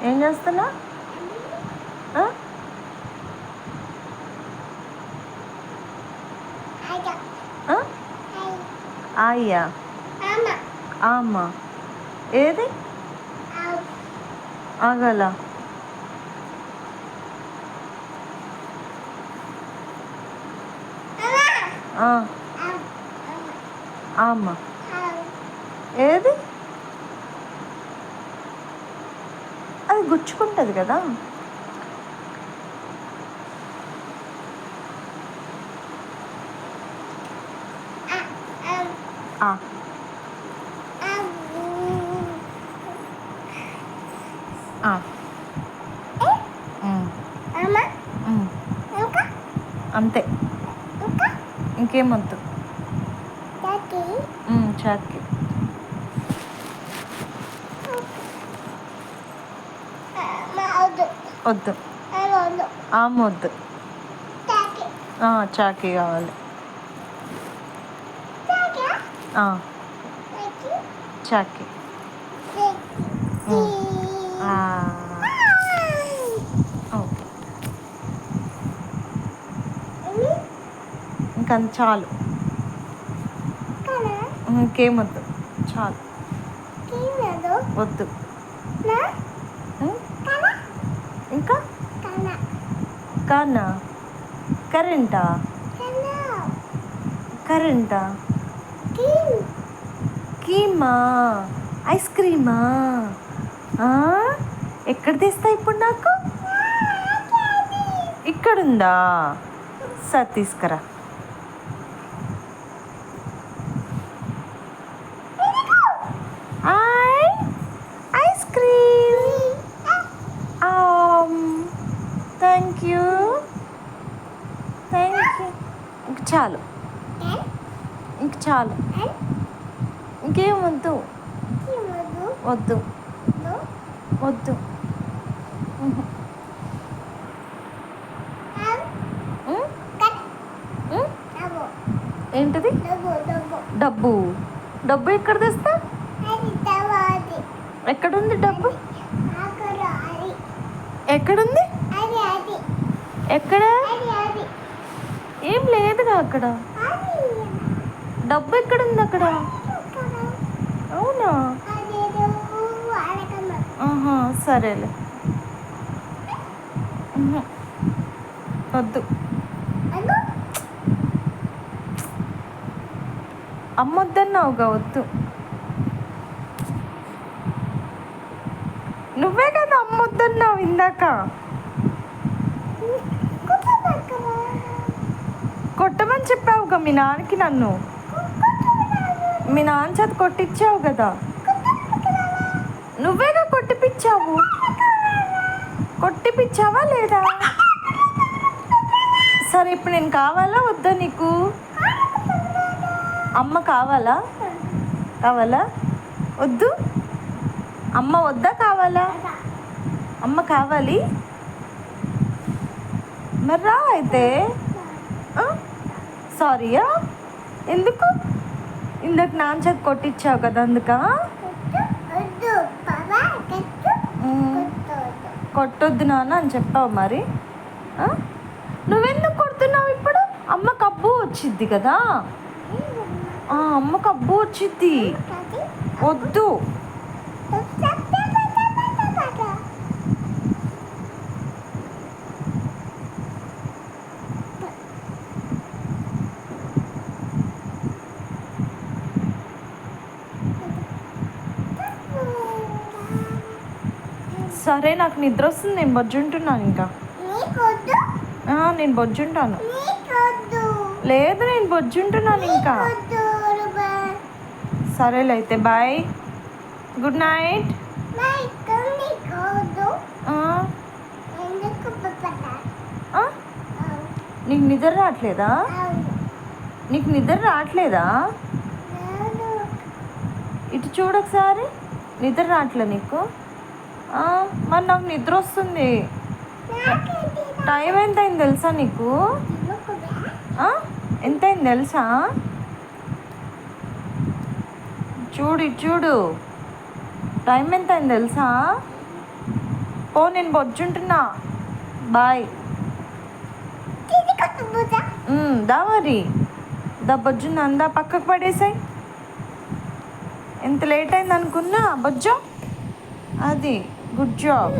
ఏం చేస్తున్నా? ఆయా ఆమా ఏది ఆగల ఆమా ఏది అది గుచ్చుకుంటుంది కదా. అంతే, ఇంకేమొద్దు. చాకి వద్దు, ఆమొద్దు, చాకీ కావాలి. చాకీ ఓకే, ఇంక చాలు, ఇంకేమొద్దు, చాలు, వద్దు. ఇంకా కానా కరెంటా కరెంటా కీమా ఐస్ క్రీమా ఎక్కడ తెస్తా ఇప్పుడు నాకు? ఇక్కడుందా? సరే తీసుకురా. Ice cream, thank you, thank you. ఇంక చాలు, ఇంక చాలు, ఇంకేం వద్దు, వద్దు, వద్దు. ఏంటిది? డబ్బు, డబ్బు ఎక్కడ తెస్తా? ఎక్కడుంది డబ్బు? ఎక్కడుంది? ఎక్కడ? ఏం లేదుగా అక్కడ. డబ్బు ఎక్కడుంది అక్కడ? అవునా? సరేలే, వద్దు. అమ్మొద్దన్నావుగా, వద్దు. నువ్వే కదా అమ్మొద్దన్నావు ఇందాక. కొట్టమని చెప్పావుగా మీ నాన్నకి. నన్ను మీ నాన్న చేత కొట్టించావు కదా. నువ్వేగా కొట్టిపించావు. కొట్టిపించావా లేదా? సరే, ఇప్పుడు నేను కావాలా వద్దా నీకు? అమ్మ కావాలా? కావాలా వద్దు? అమ్మ వద్దా కావాలా? అమ్మ కావాలి. మరి రా అయితే. సారీయా? ఎందుకు? ఇందాక నాన్న చేత కొట్టించావు కదా, అందుక. కొట్టొద్దు నాన్న అని చెప్పావు. మరి నువ్వెందుకు కొడుతున్నావు ఇప్పుడు? అమ్మకు అబ్బు వచ్చిద్ది కదా. అమ్మకు అబ్బు వచ్చిద్ది. వద్దు. సరే, నాకు నిద్ర వస్తుంది, నేను బొజ్జుంటున్నాను. ఇంకా నేను బొజ్జుంటాను. లేదు, నేను బొజ్జుంటున్నాను ఇంకా. సరేలే అయితే, బాయ్, గుడ్ నైట్. నీకు నిద్ర రావట్లేదా? నీకు నిద్ర రావట్లేదా? ఇటు చూడొకసారి. నిద్ర రావట్లే నీకు? మరి నాకు నిద్ర వస్తుంది. టైం ఎంత అయింది తెలుసా నీకు? ఎంత అయింది తెలుసా? చూడు, చూడు, టైం ఎంత అయింది తెలుసా? పో, నేను బొజ్జుంటున్నా. బాయ్. దా మరి, దా బొజ్జుంది అందా పక్కకు పడేసాయి. ఎంత లేట్ అయింది అనుకున్నా బొజ్జో. అది గుడ్ జాబ్.